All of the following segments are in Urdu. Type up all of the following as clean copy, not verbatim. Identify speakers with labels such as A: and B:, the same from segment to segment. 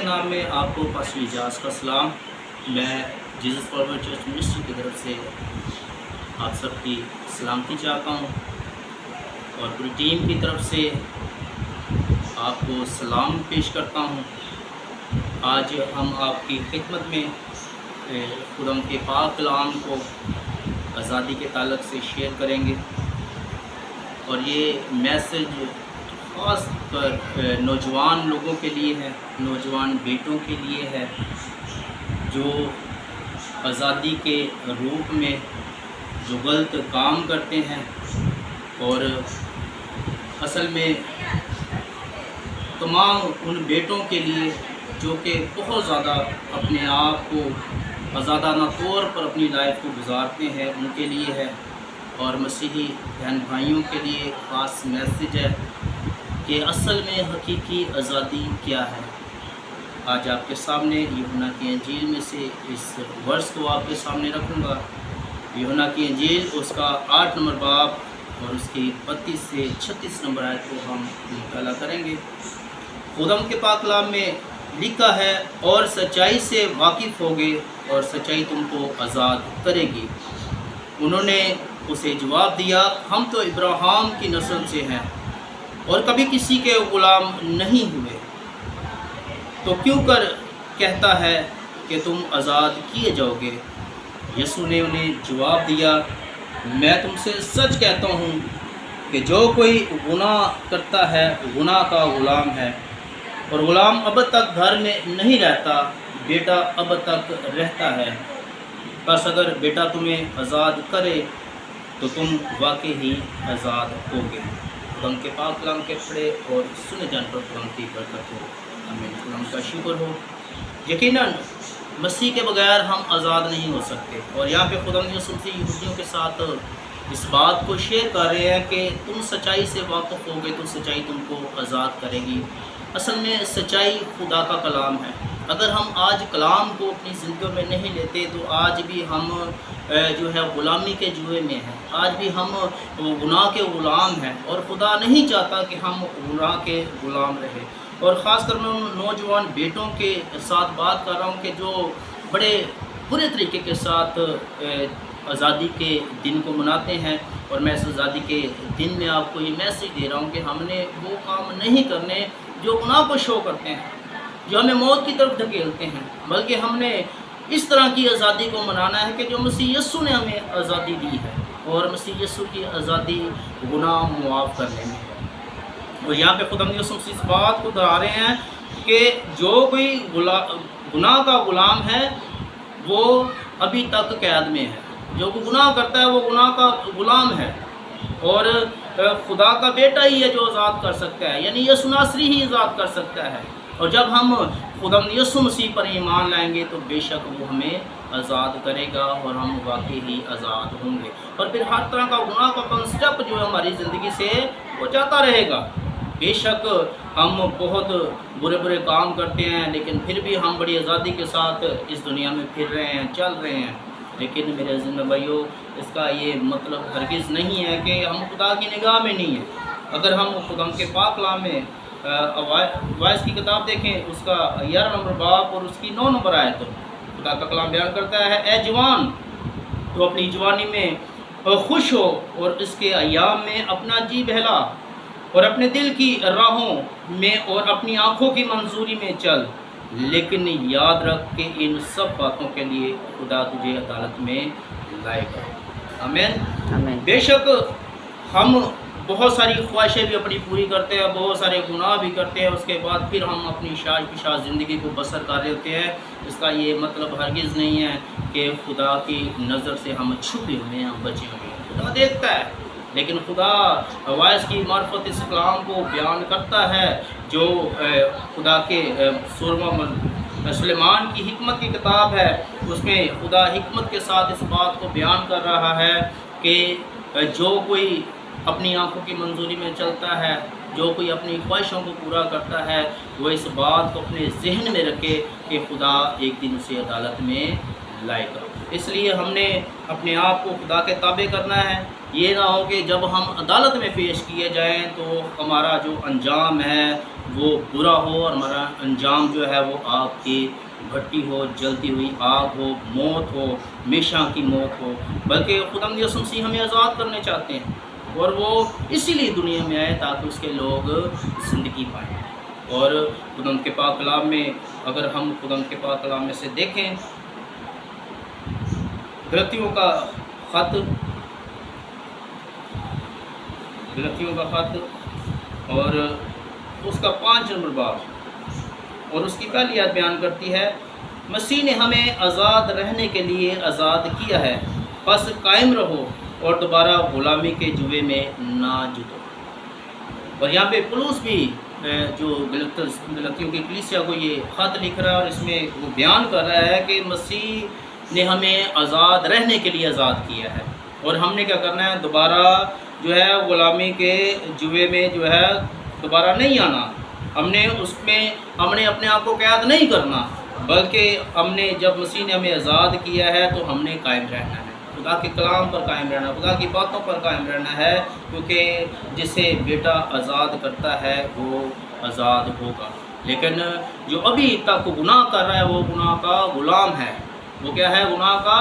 A: نام میں آپ کو پاسٹر اجاز کا سلام۔ میں جیزس فارورڈ چرچ منسٹری کی طرف سے آپ سب کی سلامتی چاہتا ہوں اور پوری ٹیم کی طرف سے آپ کو سلام پیش کرتا ہوں۔ آج ہم آپ کی خدمت میں خدا کے پاک کلام کو آزادی کے تعلق سے شیئر کریں گے، اور یہ میسج خاص پر نوجوان لوگوں کے لیے ہے، نوجوان بیٹوں کے لیے ہے جو آزادی کے روپ میں جو غلط کام کرتے ہیں، اور اصل میں تمام ان بیٹوں کے لیے جو کہ بہت زیادہ اپنے آپ کو آزادانہ طور پر اپنی لائف کو گزارتے ہیں، ان کے لیے ہے۔ اور مسیحی بہن بھائیوں کے لیے خاص میسج ہے کہ اصل میں حقیقی آزادی کیا ہے۔ آج آپ کے سامنے یوحنا کی انجیل میں سے اس ورس کو آپ کے سامنے رکھوں گا۔ یوحنا کی انجیل اس کا 8 نمبر باب اور اس کی 32 سے 36 نمبر آیت کو ہم مطالعہ کریں گے۔ خداوند کے پاک کلام میں لکھا ہے، اور سچائی سے واقف ہوگے اور سچائی تم کو آزاد کرے گی۔ انہوں نے اسے جواب دیا، ہم تو ابراہیم کی نسل سے ہیں اور کبھی کسی کے غلام نہیں ہوئے، تو کیوں کر کہتا ہے کہ تم آزاد کیے جاؤ گے؟ یسوع نے انہیں جواب دیا، میں تم سے سچ کہتا ہوں کہ جو کوئی گناہ کرتا ہے گناہ کا غلام ہے، اور غلام اب تک گھر میں نہیں رہتا، بیٹا اب تک رہتا ہے۔ بس اگر بیٹا تمہیں آزاد کرے تو تم واقعی ہی آزاد ہوگے۔ خدا کے پاک کلام کے پڑھے اور سنے جان پر خدا کی برکت ہو، آمین۔ خدا کا شکر ہو۔ یقیناً مسیح کے بغیر ہم آزاد نہیں ہو سکتے، اور یہاں پہ خدا یہودیوں کے ساتھ اس بات کو شیئر کر رہے ہیں کہ تم سچائی سے واقف ہوگے تو سچائی تم کو آزاد کرے گی۔ اصل میں سچائی خدا کا کلام ہے۔ اگر ہم آج کلام کو اپنی زندگیوں میں نہیں لیتے تو آج بھی ہم جو ہے غلامی کے جوئے میں ہیں، آج بھی ہم گناہ کے غلام ہیں، اور خدا نہیں چاہتا کہ ہم گناہ کے غلام رہیں۔ اور خاص کر میں ان نوجوان بیٹوں کے ساتھ بات کر رہا ہوں کہ جو بڑے برے طریقے کے ساتھ آزادی کے دن کو مناتے ہیں، اور میں اس آزادی کے دن میں آپ کو یہ میسج دے رہا ہوں کہ ہم نے وہ کام نہیں کرنے جو گناہ کو شو کرتے ہیں، جو ہمیں موت کی طرف دھکیلتے ہیں، بلکہ ہم نے اس طرح کی آزادی کو منانا ہے کہ جو مسیح یسوع نے ہمیں آزادی دی ہے، اور مسیح یسوع کی آزادی گناہ معاف کرنے میں ہے۔ اور یہاں پہ خدا یسوع اس بات کو دہرا رہے ہیں کہ جو کوئی گناہ کا غلام ہے وہ ابھی تک قید میں ہے، جو کوئی گناہ کرتا ہے وہ گناہ کا غلام ہے، اور خدا کا بیٹا ہی ہے جو آزاد کر سکتا ہے، یعنی یسوع ناصری ہی آزاد کر سکتا ہے۔ اور جب ہم خدا یسوع مسیح پر ایمان لائیں گے تو بے شک وہ ہمیں آزاد کرے گا، اور ہم واقعی ہی آزاد ہوں گے، اور پھر ہر طرح کا گناہ کا کنسٹپ جو ہے ہماری زندگی سے وہ جاتا رہے گا۔ بے شک ہم بہت برے کام کرتے ہیں، لیکن پھر بھی ہم بڑی آزادی کے ساتھ اس دنیا میں پھر رہے ہیں، چل رہے ہیں۔ لیکن میرے عزیز بھائیو، اس کا یہ مطلب ہرگز نہیں ہے کہ ہم خدا کی نگاہ میں نہیں ہیں۔ اگر ہم خدا کے پاک کلام میں وائس کی کتاب دیکھیں، اس کا 11 نمبر باب اور اس کی 9 نمبر آیت، خدا کا کلام بیان کرتا ہے، اے جوان تو اپنی جوانی میں خوش ہو، اور اس کے ایام میں اپنا جی بہلا، اور اپنے دل کی راہوں میں اور اپنی آنکھوں کی منظوری میں چل، لیکن یاد رکھ کہ ان سب باتوں کے لیے خدا تجھے عدالت میں لائے گا۔ آمین۔ بے شک ہم بہت ساری خواہشیں بھی اپنی پوری کرتے ہیں، بہت سارے گناہ بھی کرتے ہیں، اس کے بعد پھر ہم اپنی شاذ بشاذ زندگی کو بسر کر رہے ہوتے ہیں۔ اس کا یہ مطلب ہرگز نہیں ہے کہ خدا کی نظر سے ہم چھپے ہوئے ہیں، ہم بچے ہوئے ہیں۔ خدا دیکھتا ہے، لیکن خدا وائس کی معرفت اس کلام کو بیان کرتا ہے، جو خدا کے سلیمان کی حکمت کی کتاب ہے، اس میں خدا حکمت کے ساتھ اس بات کو بیان کر رہا ہے کہ جو کوئی اپنی آنکھوں کی منظوری میں چلتا ہے، جو کوئی اپنی خواہشوں کو پورا کرتا ہے، وہ اس بات کو اپنے ذہن میں رکھے کہ خدا ایک دن اسے عدالت میں لائے گا۔ اس لیے ہم نے اپنے آپ کو خدا کے تابع کرنا ہے، یہ نہ ہو کہ جب ہم عدالت میں پیش کیے جائیں تو ہمارا جو انجام ہے وہ برا ہو، اور ہمارا انجام جو ہے وہ آگ کی بھٹی ہو، جلتی ہوئی آگ ہو، موت ہو، ہمیشہ کی موت ہو۔ بلکہ خداوند یسوع مسیح ہمیں آزاد کرنے چاہتے ہیں، اور وہ اسی لیے دنیا میں آئے تاکہ اس کے لوگ زندگی پائیں۔ اور خداوند کے پاک کلام میں اگر ہم خداوند کے پاک کلام میں سے دیکھیں، غلطیوں کا خط اور اس کا 5 نمبر باب اور اس کی پہلی آیت بیان کرتی ہے، مسیح نے ہمیں آزاد رہنے کے لیے آزاد کیا ہے، بس قائم رہو اور دوبارہ غلامی کے جوے میں نہ جتو۔ اور یہاں پہ پولس بھی جو غلطیوں کی کلیسیا کو یہ خط لکھ رہا ہے، اور اس میں وہ بیان کر رہا ہے کہ مسیح نے ہمیں آزاد رہنے کے لیے آزاد کیا ہے، اور ہم نے کیا کرنا ہے، دوبارہ جو ہے غلامی کے جوے میں جو ہے دوبارہ نہیں آنا۔ ہم نے اپنے آپ کو قید نہیں کرنا، بلکہ ہم نے جب مسیح نے ہمیں آزاد کیا ہے تو ہم نے قائم رہنا ہے، خدا کے کلام پر قائم رہنا، خدا کی باتوں پر قائم رہنا ہے، کیونکہ جسے بیٹا آزاد کرتا ہے وہ آزاد ہوگا۔ لیکن جو ابھی تک گناہ کر رہا ہے وہ گناہ کا غلام ہے۔ وہ کیا ہے؟ گناہ کا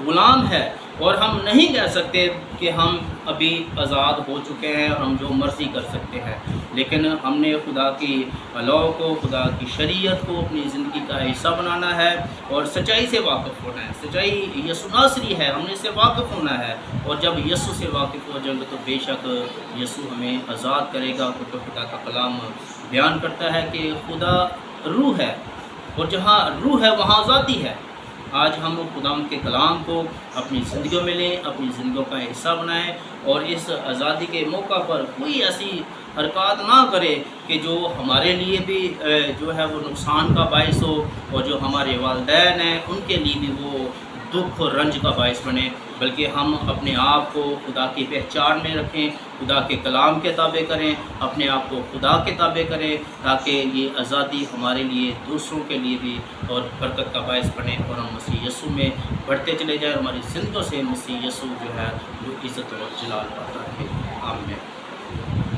A: غلام ہے، اور ہم نہیں کہہ سکتے کہ ہم ابھی آزاد ہو چکے ہیں اور ہم جو مرضی کر سکتے ہیں، لیکن ہم نے خدا کی لاء کو، خدا کی شریعت کو اپنی زندگی کا حصہ بنانا ہے، اور سچائی سے واقف ہونا ہے۔ سچائی یسوع ناصری ہے، ہم نے اس سے واقف ہونا ہے، اور جب یسوع سے واقف ہو جائیں گے تو بے شک یسوع ہمیں آزاد کرے گا، کیونکہ خدا کا کلام بیان کرتا ہے کہ خدا روح ہے، اور جہاں روح ہے وہاں آزادی ہے۔ آج ہم خداوند کے کلام کو اپنی زندگیوں میں لیں، اپنی زندگیوں کا حصہ بنائیں، اور اس آزادی کے موقع پر کوئی ایسی حرکات نہ کرے کہ جو ہمارے لیے بھی جو ہے وہ نقصان کا باعث ہو، اور جو ہمارے والدین ہیں ان کے لیے بھی وہ دکھ اور رنج کا باعث بنے، بلکہ ہم اپنے آپ کو خدا کی پہچان میں رکھیں، خدا کے کلام کے تابع کریں، اپنے آپ کو خدا کے تابع کریں، تاکہ یہ آزادی ہمارے لیے، دوسروں کے لیے بھی اور برکت کا باعث بنے، اور ہم مسیح یسوع میں بڑھتے چلے جائیں، ہماری زندگیوں سے مسیح یسوع جو ہے وہ عزت اور جلال پاتا ہے۔ آمین۔